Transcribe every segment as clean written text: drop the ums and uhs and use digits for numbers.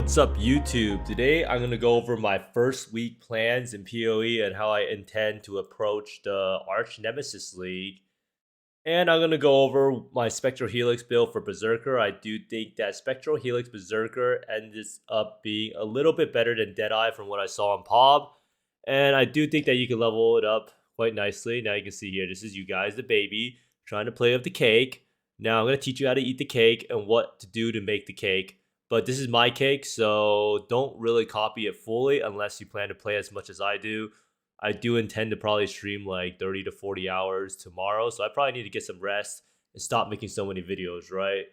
What's up YouTube? Today I'm going to go over my first week plans in PoE and how I intend to approach the ARCHNEMESIS League. And I'm going to go over my Spectral Helix build for Berserker. I do think that Spectral Helix Berserker ends up being a little bit better than Deadeye from what I saw on PoB. And I do think that you can level it up quite nicely. Now you can see here, this is you guys, the baby, trying to play with the cake. Now I'm going to teach you how to eat the cake and what to do to make the cake. But this is my cake, so don't really copy it fully unless you plan to play as much as I do. I do intend to probably stream like 30 to 40 hours tomorrow, so I probably need to get some rest and stop making so many videos, right?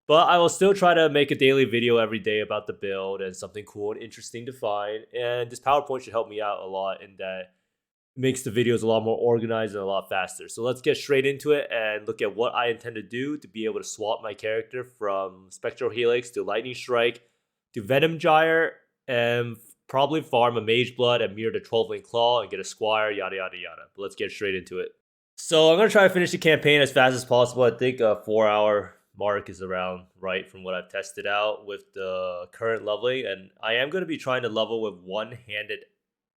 But I will still try to make a daily video every day about the build and something cool and interesting to find. And this PowerPoint should help me out a lot in that makes the videos a lot more organized and a lot faster. So let's get straight into it and look at what I intend to do to be able to swap my character from Spectral Helix to Lightning Strike to Venom Gyre and probably farm a Mageblood and mirror the 12-link Claw and get a Squire, yada yada yada. But let's get straight into it. So I'm going to try to finish the campaign as fast as possible. I think a 4-hour mark is around right from what I've tested out with the current leveling. And I am going to be trying to level with one-handed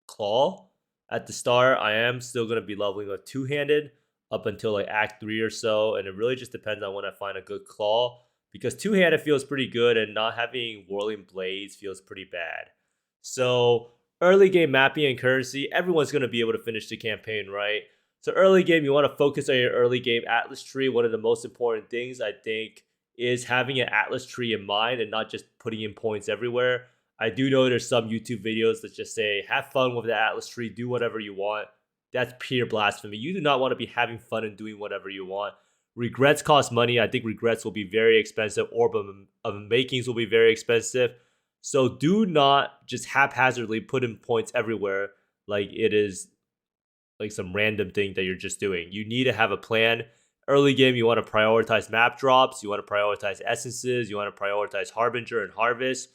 Claw. At the start, I am still going to be leveling with two-handed up until like Act 3 or so, and it really just depends on when I find a good claw, because two-handed feels pretty good, and not having Whirling Blades feels pretty bad. So early game mapping and currency, everyone's going to be able to finish the campaign, right? So early game, you want to focus on your early game Atlas tree. One of the most important things, I think, is having an Atlas tree in mind and not just putting in points everywhere. I do know there's some YouTube videos that just say, have fun with the Atlas tree, do whatever you want. That's pure blasphemy. You do not want to be having fun and doing whatever you want. Regrets cost money. I think regrets will be very expensive. Orb of Makings will be very expensive. So do not just haphazardly put in points everywhere like it is like some random thing that you're just doing. You need to have a plan. Early game, you want to prioritize map drops. You want to prioritize essences. You want to prioritize Harbinger and Harvest.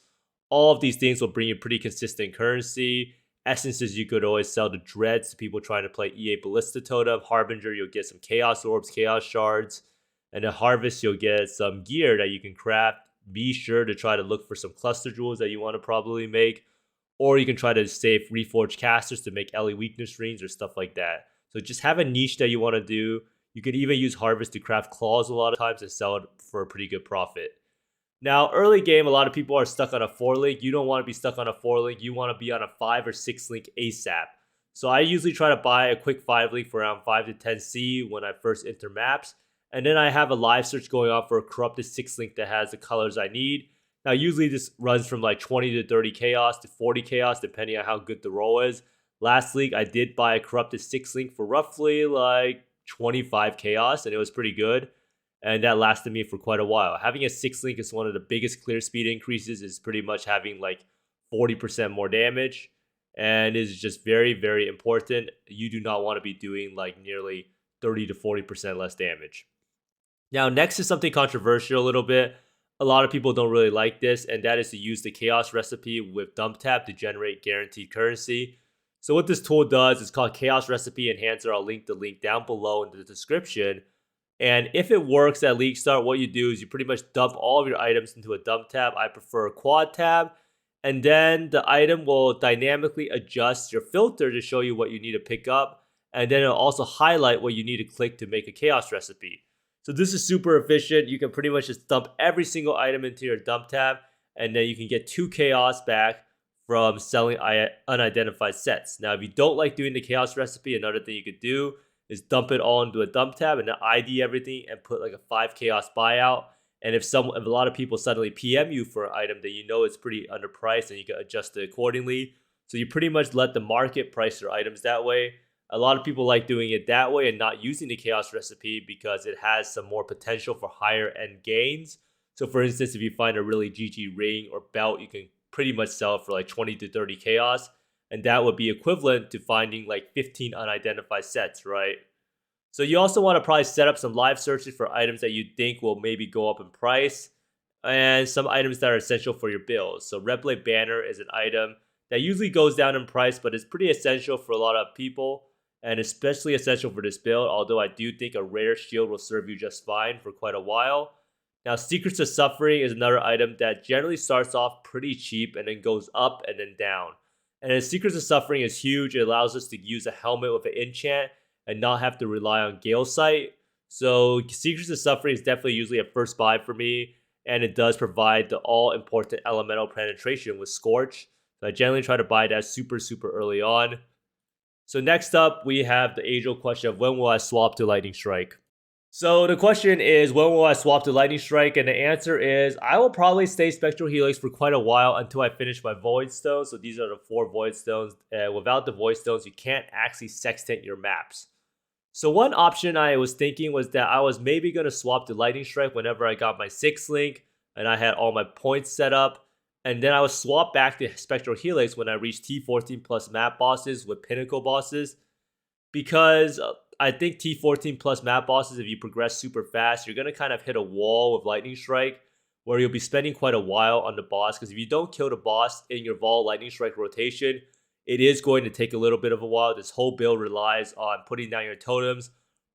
All of these things will bring you pretty consistent currency. Essences, you could always sell to Dreads to people trying to play EA Ballista Totem. Harbinger, you'll get some Chaos Orbs, Chaos Shards. And then Harvest, you'll get some gear that you can craft. Be sure to try to look for some cluster jewels that you want to probably make. Or you can try to save Reforged Casters to make Ellie Weakness Rings or stuff like that. So just have a niche that you want to do. You could even use Harvest to craft claws a lot of times and sell it for a pretty good profit. Now, early game, a lot of people are stuck on a 4-link. You don't want to be stuck on a 4-link. You want to be on a 5 or 6-link ASAP. So I usually try to buy a quick 5-link for around 5 to 10C when I first enter maps. And then I have a live search going on for a corrupted 6-link that has the colors I need. Now, usually this runs from like 20 to 30 chaos to 40 chaos, depending on how good the roll is. Last league, I did buy a corrupted 6-link for roughly like 25 chaos, and it was pretty good. And that lasted me for quite a while. Having a 6-link is one of the biggest clear speed increases. Is pretty much having like 40% more damage, and is just very, very important. You do not want to be doing like nearly 30 to 40% less damage. Now, next is something controversial a little bit. A lot of people don't really like this, and that is to use the Chaos Recipe with Dump Tap to generate guaranteed currency. So what this tool does is called Chaos Recipe Enhancer. I'll link the link down below in the description. And if it works at League Start, what you do is you pretty much dump all of your items into a dump tab. I prefer a quad tab. And then the item will dynamically adjust your filter to show you what you need to pick up. And then it'll also highlight what you need to click to make a chaos recipe. So this is super efficient. You can pretty much just dump every single item into your dump tab. And then you can get 2 chaos back from selling unidentified sets. Now, if you don't like doing the chaos recipe, another thing you could do is dump it all into a dump tab and then ID everything and put like a 5 chaos buyout. And if a lot of people suddenly PM you for an item, then you know it's pretty underpriced and you can adjust it accordingly. So you pretty much let the market price your items that way. A lot of people like doing it that way and not using the chaos recipe because it has some more potential for higher end gains. So for instance, if you find a really GG ring or belt, you can pretty much sell it for like 20 to 30 chaos. And that would be equivalent to finding like 15 unidentified sets, right? So you also want to probably set up some live searches for items that you think will maybe go up in price and some items that are essential for your build. So Red Blade Banner is an item that usually goes down in price, but it's pretty essential for a lot of people and especially essential for this build, although I do think a rare shield will serve you just fine for quite a while. Now, Secrets of Suffering is another item that generally starts off pretty cheap and then goes up and then down. And then Secrets of Suffering is huge. It allows us to use a helmet with an enchant and not have to rely on Gale Sight. So Secrets of Suffering is definitely usually a first buy for me, and it does provide the all-important elemental penetration with Scorch. So I generally try to buy that super early on. So next up, we have the age-old question of when will I swap to Lightning Strike? So the question is, when will I swap to Lightning Strike? And the answer is, I will probably stay Spectral Helix for quite a while until I finish my Void Stones. So these are the 4 Void Stones. Without the Void Stones, you can't actually sextant your maps. So one option I was thinking was that I was maybe going to swap to Lightning Strike whenever I got my 6th link and I had all my points set up. And then I would swap back to Spectral Helix when I reached T14 plus map bosses with Pinnacle bosses. Because I think T14 plus map bosses, if you progress super fast, you're going to kind of hit a wall with Lightning Strike where you'll be spending quite a while on the boss. Because if you don't kill the boss in your Vault Lightning Strike rotation, it is going to take a little bit of a while. This whole build relies on putting down your totems,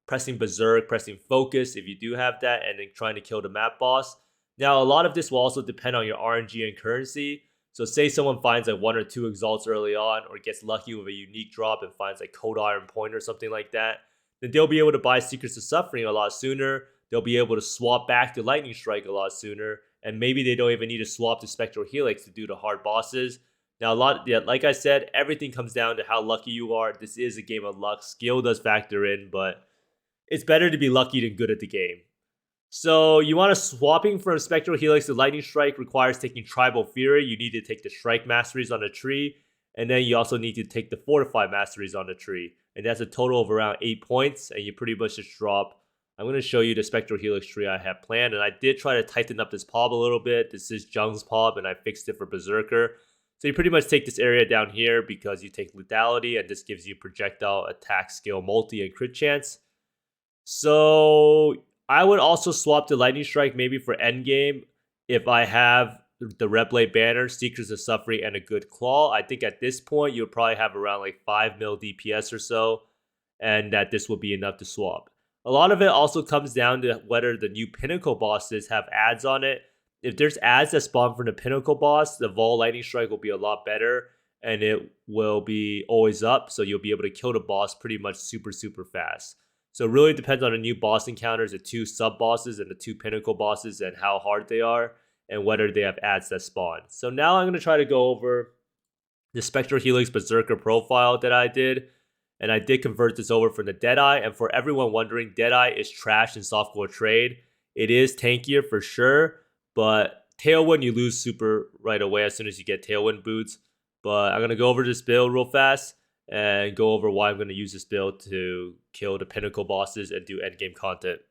pressing Berserk, pressing Focus if you do have that, and then trying to kill the map boss. Now, a lot of this will also depend on your RNG and currency. So say someone finds like 1 or 2 exalts early on, or gets lucky with a unique drop and finds like Cold Iron Point or something like that, then they'll be able to buy Secrets of Suffering a lot sooner. They'll be able to swap back to Lightning Strike a lot sooner, and maybe they don't even need to swap to Spectral Helix to do the hard bosses. Now, like I said, everything comes down to how lucky you are. This is a game of luck. Skill does factor in, but it's better to be lucky than good at the game. So you want to swapping from Spectral Helix to Lightning Strike requires taking Tribal Fury. You need to take the Strike Masteries on the tree, and then you also need to take the Fortify Masteries on the tree. And that's a total of around 8 points, and you pretty much just drop. I'm going to show you the Spectral Helix tree I have planned, and I did try to tighten up this PoB a little bit. This is Jung's PoB, and I fixed it for Berserker. So you pretty much take this area down here because you take Lethality, and this gives you projectile, attack, skill, multi, and crit chance. So I would also swap to Lightning Strike maybe for Endgame if I have the Red Blade Banner, Secrets of Suffering, and a good Claw. I think at this point, you'll probably have around like 5 mil DPS or so, and that this will be enough to swap. A lot of it also comes down to whether the new Pinnacle bosses have ads on it. If there's ads that spawn from the Pinnacle boss, the Vol Lightning Strike will be a lot better, and it will be always up, so you'll be able to kill the boss pretty much super fast. So it really depends on the new boss encounters, the 2 sub-bosses and the 2 Pinnacle bosses, and how hard they are, and whether they have ads that spawn. So now I'm going to try to go over the Spectral Helix Berserker profile that I did. And I did convert this over from the Deadeye. And for everyone wondering, Deadeye is trash in softcore trade. It is tankier for sure, but Tailwind you lose super right away as soon as you get Tailwind boots. But I'm going to go over this build real fast and go over why I'm going to use this build to kill the Pinnacle bosses and do endgame content.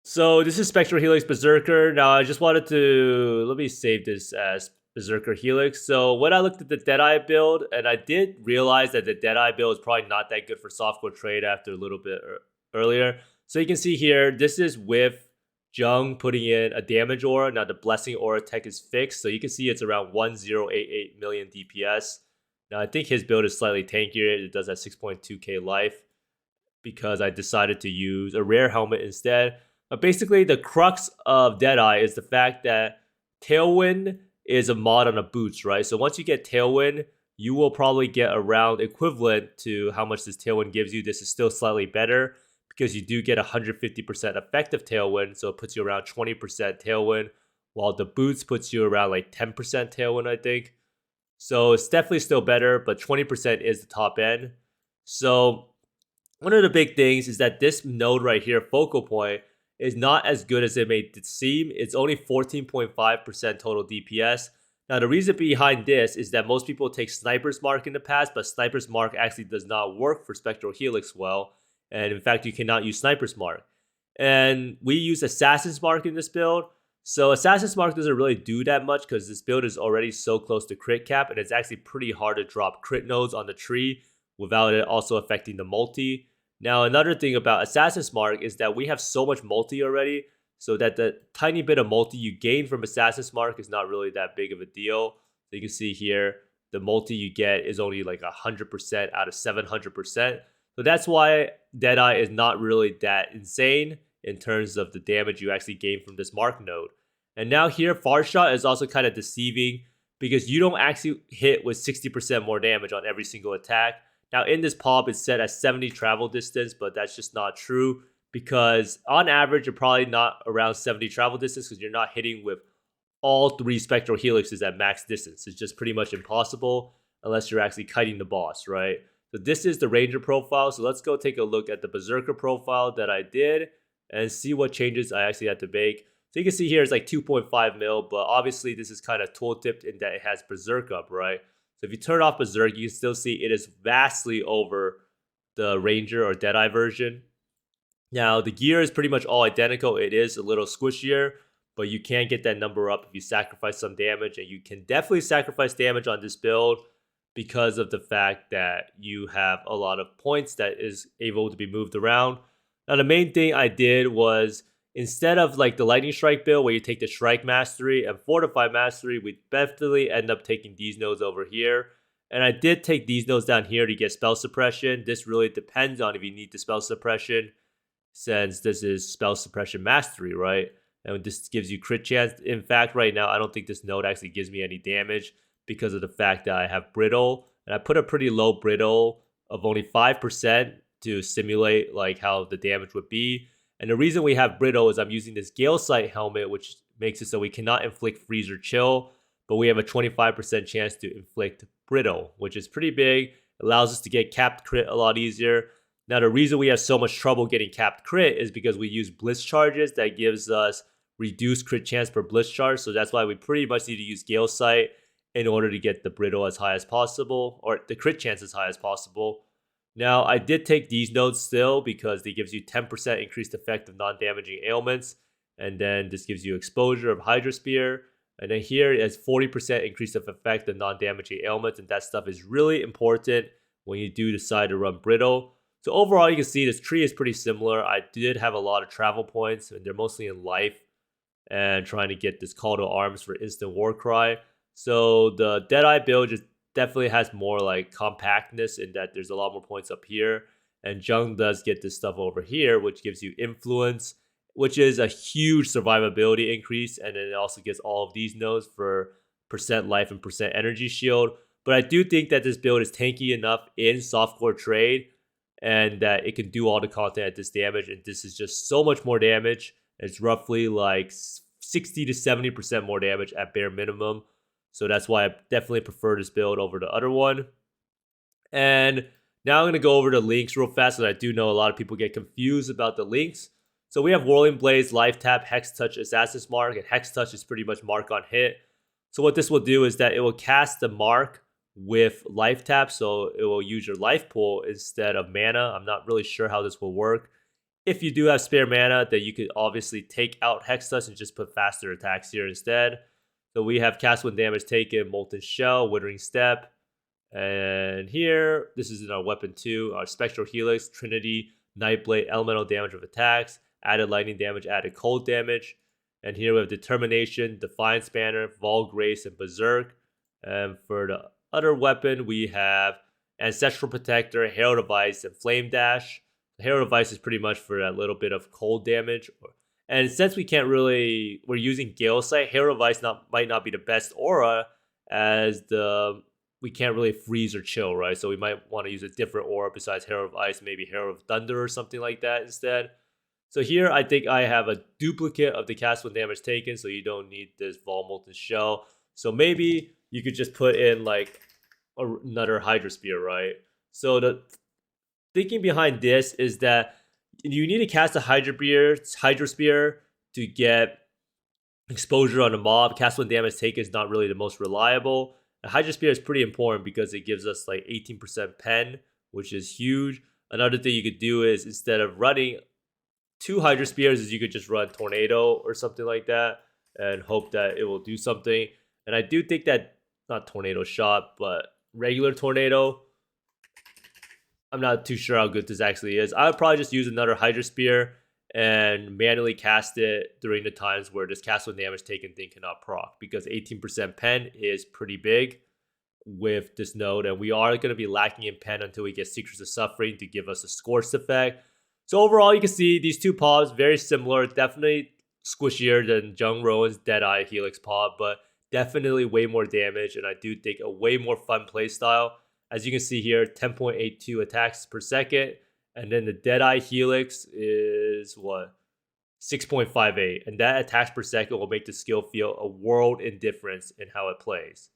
So this is Spectral Helix Berserker. Now I just wanted to, let me save this as Berserker Helix. So when I looked at the Deadeye build, and I did realize that the Deadeye build is probably not that good for softcore trade after a little bit earlier. So you can see here, this is with Jung putting in a damage aura. Now the Blessing aura tech is fixed, so you can see it's around 1088 million DPS. Now I think his build is slightly tankier. It does have 6.2k life because I decided to use a rare helmet instead. But basically, the crux of Deadeye is the fact that Tailwind is a mod on the boots, right? So once you get Tailwind, you will probably get around equivalent to how much this Tailwind gives you. This is still slightly better because you do get 150% effective Tailwind, so it puts you around 20% Tailwind, while the boots puts you around like 10% Tailwind, I think. So it's definitely still better, but 20% is the top end. So one of the big things is that this node right here, Focal Point, is not as good as it may seem. It's only 14.5% total DPS. Now, the reason behind this is that most people take Sniper's Mark in the past, but Sniper's Mark actually does not work for Spectral Helix well. And in fact, you cannot use Sniper's Mark. And we use Assassin's Mark in this build. So Assassin's Mark doesn't really do that much because this build is already so close to crit cap, and it's actually pretty hard to drop crit nodes on the tree without it also affecting the multi. Now, another thing about Assassin's Mark is that we have so much multi already, so that the tiny bit of multi you gain from Assassin's Mark is not really that big of a deal. So you can see here, the multi you get is only like 100% out of 700%. So that's why Deadeye is not really that insane. in terms of the damage you actually gain from this mark node. And now here, Far Shot is also kind of deceiving because you don't actually hit with 60% more damage on every single attack. Now in this PoB, it's set at 70 travel distance, but that's just not true because on average, you're probably not around 70 travel distance because you're not hitting with all 3 Spectral Helixes at max distance. It's just pretty much impossible unless you're actually kiting the boss, right? So this is the Ranger profile. So let's go take a look at the Berserker profile that I did and see what changes I actually had to make. So you can see here it's like 2.5 mil, but obviously this is kind of tool-tipped in that it has Berserk up, right? So if you turn off Berserk, you can still see it is vastly over the Ranger or Deadeye version. Now, the gear is pretty much all identical. It is a little squishier, but you can get that number up if you sacrifice some damage, and you can definitely sacrifice damage on this build because of the fact that you have a lot of points that is able to be moved around. Now, the main thing I did was instead of like the Lightning Strike build where you take the Strike Mastery and Fortify Mastery, we definitely end up taking these nodes over here. And I did take these nodes down here to get Spell Suppression. This really depends on if you need the Spell Suppression, since this is Spell Suppression Mastery, right? And this gives you crit chance. In fact, right now, I don't think this node actually gives me any damage because of the fact that I have Brittle. And I put a pretty low Brittle of only 5% to simulate like how the damage would be. And the reason we have Brittle is I'm using this Gale Sight helmet, which makes it so we cannot inflict Freeze or Chill, but we have a 25% chance to inflict Brittle, which is pretty big. It allows us to get capped crit a lot easier. Now, the reason we have so much trouble getting capped crit is because we use Blitz charges that gives us reduced crit chance per Blitz charge. So that's why we pretty much need to use Gale Sight in order to get the Brittle as high as possible, or the crit chance as high as possible. Now, I did take these nodes still because they gives you 10% increased effect of non-damaging ailments. And then this gives you exposure of Hydra Spear. And then here it has 40% increase of effect of non-damaging ailments. And that stuff is really important when you do decide to run Brittle. So overall, you can see this tree is pretty similar. I did have a lot of travel points, and they're mostly in life and trying to get this call to arms for instant war cry. So the Deadeye build just definitely has more like compactness in that there's a lot more points up here. And Jung does get this stuff over here, which gives you influence, which is a huge survivability increase. And then it also gets all of these nodes for percent life and percent energy shield. But I do think that this build is tanky enough in softcore trade and that it can do all the content at this damage. And this is just so much more damage. It's roughly like 60 to 70% more damage at bare minimum. So that's why I definitely prefer this build over the other one. And now I'm going to go over the links real fast, because I do know a lot of people get confused about the links. So we have Whirling Blaze, Life Tap, Hex Touch, Assassin's Mark, and Hex Touch is pretty much mark on hit. So what this will do is that it will cast the mark with Life Tap, so it will use your life pool instead of mana. I'm not really sure how this will work. If you do have spare mana, then you could obviously take out Hex Touch and just put faster attacks here instead. So we have cast when damage taken, Molten Shell, Withering Step. And here, this is in our weapon 2, our Spectral Helix, Trinity, Nightblade, Elemental damage of attacks, added lightning damage, added cold damage. And here we have Determination, Defiance Banner, Vol Grace, and Berserk. And for the other weapon, we have Ancestral Protector, Herald of Ice, and Flame Dash. The Herald of Ice is pretty much for a little bit of cold damage. And since we can't really, we're using Gale Sight, Herald of Ice might not be the best aura, as we can't really freeze or chill, right? So we might want to use a different aura besides Herald of Ice, maybe Herald of Thunder or something like that instead. So here, I think I have a duplicate of the cast when damage taken, so you don't need this Vol Molten Shell. So maybe you could just put in like another Hydra Spear, right? So the thinking behind this is that you need to cast a Hydra Spear to get exposure on a mob. Cast when damage taken is not really the most reliable. The Hydra Spear is pretty important because it gives us like 18% pen, which is huge. Another thing you could do is instead of running 2 Hydra Spears, is you could just run Tornado or something like that and hope that it will do something. And I do think that, not Tornado Shot, but regular Tornado, I'm not too sure how good this actually is. I would probably just use another Hydra Spear and manually cast it during the times where this cast when damage taken thing cannot proc, because 18% pen is pretty big with this node, and we are going to be lacking in pen until we get Secrets of Suffering to give us a Scorched effect. So overall, you can see these two pods very similar, definitely squishier than Jung Rowan's Deadeye Helix pod, but definitely way more damage, and I do think a way more fun playstyle. As you can see here, 10.82 attacks per second, and then the Deadeye Helix is what? 6.58, and that attacks per second will make the skill feel a world in difference in how it plays.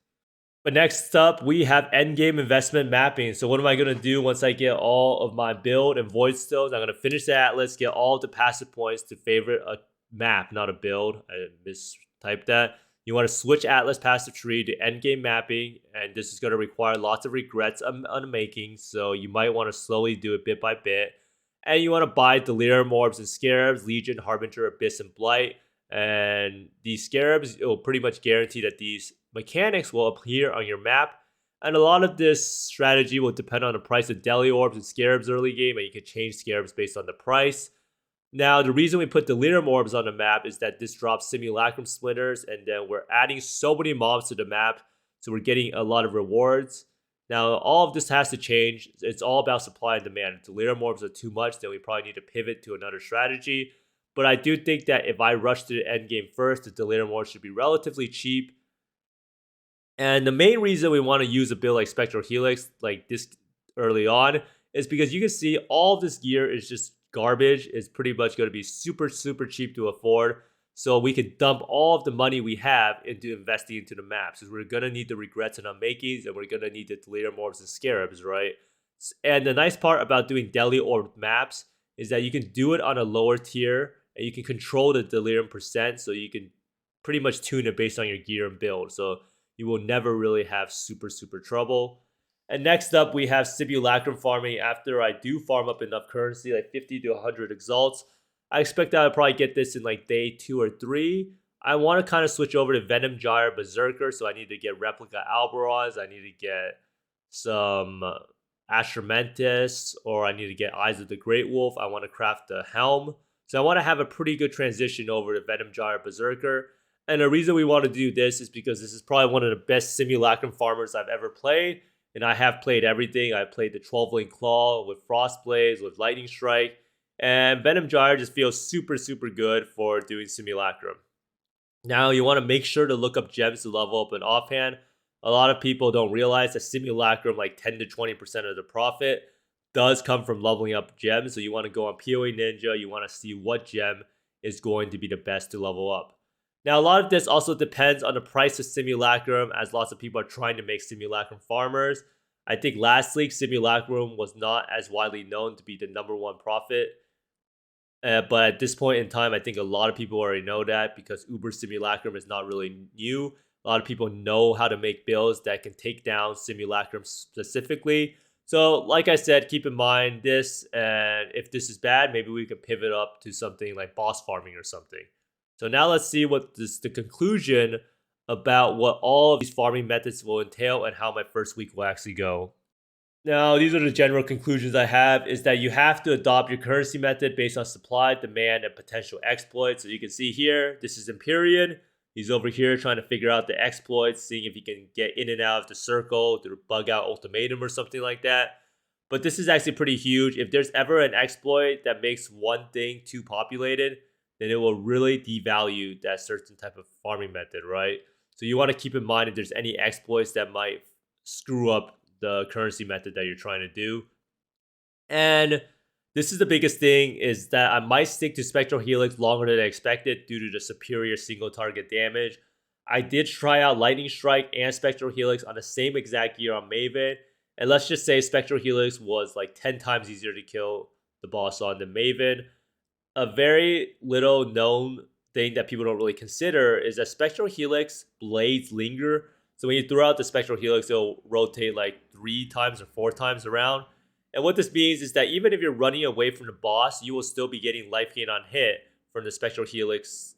But next up, we have endgame investment mapping. So what am I going to do once I get all of my build and void stones? I'm going to finish the atlas, get all the passive points to favorite a map, not a build. I mistyped that. You want to switch atlas passive tree to endgame mapping, and this is going to require lots of regrets on making, so you might want to slowly do it bit by bit. And you want to buy delirium orbs and scarabs, legion, harbinger, abyss, and blight. And these scarabs, it will pretty much guarantee that these mechanics will appear on your map. And a lot of this strategy will depend on the price of deli orbs and scarabs early game, and you can change scarabs based on the price. Now, the reason we put delirium orbs on the map is that this drops simulacrum splinters, and then we're adding so many mobs to the map, so we're getting a lot of rewards. Now, all of this has to change. It's all about supply and demand. If delirium orbs are too much, then we probably need to pivot to another strategy. But I do think that if I rush to the end game first, the delirium orbs should be relatively cheap. And the main reason we want to use a build like Spectral Helix like this early on is because you can see all this gear is just garbage. It's pretty much going to be super, super cheap to afford. So we can dump all of the money we have into investing into the maps. Because we're going to need the regrets and unmakings, and we're going to need the delirium orbs and scarabs, right? And the nice part about doing deli orb maps is that you can do it on a lower tier, and you can control the delirium percent, so you can pretty much tune it based on your gear and build. So you will never really have super, super trouble. And next up, we have Simulacrum farming. After I do farm up enough currency, like 50 to 100 exalts, I expect that I'll probably get this in like day 2 or 3. I want to kind of switch over to Venom Gyre Berserker, so I need to get Replica Alberons, I need to get some ARCHNEMESIS, or I need to get Eyes of the Great Wolf. I want to craft the Helm. So I want to have a pretty good transition over to Venom Gyre Berserker. And the reason we want to do this is because this is probably one of the best Simulacrum farmers I've ever played. And I have played everything. I played the 12-link Claw with Frostblaze, with Lightning Strike. And Venom Gyre just feels super, super good for doing Simulacrum. Now, you want to make sure to look up gems to level up an offhand. A lot of people don't realize that Simulacrum, like 10 to 20% of the profit, does come from leveling up gems. So you want to go on PoE Ninja. You want to see what gem is going to be the best to level up. Now, a lot of this also depends on the price of Simulacrum, as lots of people are trying to make Simulacrum farmers. I think last league, Simulacrum was not as widely known to be the #1 profit. But at this point in time, I think a lot of people already know that because Uber Simulacrum is not really new. A lot of people know how to make builds that can take down Simulacrum specifically. So, like I said, keep in mind this, and if this is bad, maybe we can pivot up to something like boss farming or something. So now let's see what the conclusion about what all of these farming methods will entail and how my first week will actually go. Now, these are the general conclusions I have, is that you have to adopt your currency method based on supply, demand, and potential exploits. So you can see here, this is Empyrean. He's over here trying to figure out the exploits, seeing if he can get in and out of the circle through bug out ultimatum or something like that. But this is actually pretty huge. If there's ever an exploit that makes one thing too populated, then it will really devalue that certain type of farming method, right? So you want to keep in mind if there's any exploits that might screw up the currency method that you're trying to do. And this is the biggest thing, is that I might stick to Spectral Helix longer than I expected due to the superior single target damage. I did try out Lightning Strike and Spectral Helix on the same exact gear on Maven. And let's just say Spectral Helix was like 10 times easier to kill the boss on than Maven. A very little known thing that people don't really consider is that Spectral Helix blades linger. So when you throw out the Spectral Helix, it'll rotate like 3 times or 4 times around. And what this means is that even if you're running away from the boss, you will still be getting life gain on hit from the Spectral Helix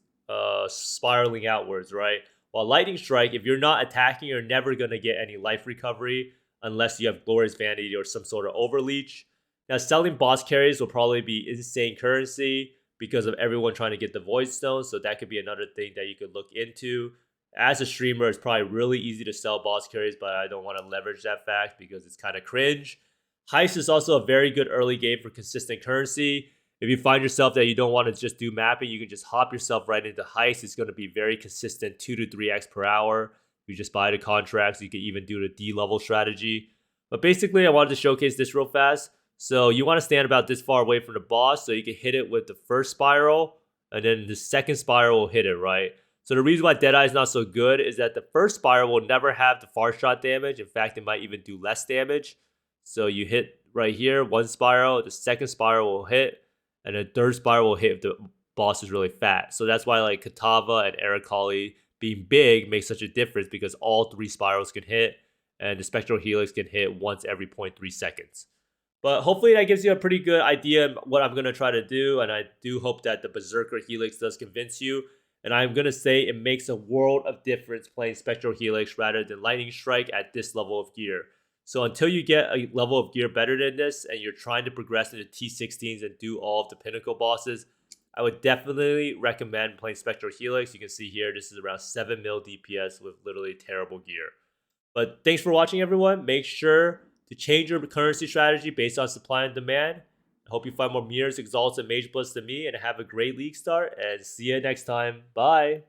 spiraling outwards, right? While Lightning Strike, if you're not attacking, you're never going to get any life recovery unless you have Glorious Vanity or some sort of overleech. Now, selling boss carries will probably be insane currency because of everyone trying to get the Void Stone, so that could be another thing that you could look into. As a streamer, it's probably really easy to sell boss carries, but I don't want to leverage that fact because it's kind of cringe. Heist is also a very good early game for consistent currency. If you find yourself that you don't want to just do mapping, you can just hop yourself right into heist. It's going to be very consistent, 2 to 3x per hour. You just buy the contracts. You can even do the D level strategy. But basically, I wanted to showcase this real fast. So you want to stand about this far away from the boss so you can hit it with the first spiral, and then the second spiral will hit it, right? So the reason why Deadeye is not so good is that the first spiral will never have the far shot damage. In fact, it might even do less damage. So you hit right here, one spiral, the second spiral will hit, and the third spiral will hit if the boss is really fat. So that's why like Katava and Arachali being big makes such a difference, because all 3 spirals can hit, and the Spectral Helix can hit once every 0.3 seconds. But hopefully that gives you a pretty good idea of what I'm going to try to do, and I do hope that the Berserker Helix does convince you. And I'm going to say it makes a world of difference playing Spectral Helix rather than Lightning Strike at this level of gear. So until you get a level of gear better than this, and you're trying to progress into T16s and do all of the pinnacle bosses, I would definitely recommend playing Spectral Helix. You can see here, this is around 7 mil DPS with literally terrible gear. But thanks for watching, everyone. Make sure to change your currency strategy based on supply and demand. I hope you find more mirrors, exalts, and Magebloods than me, and have a great league start, and see you next time. Bye!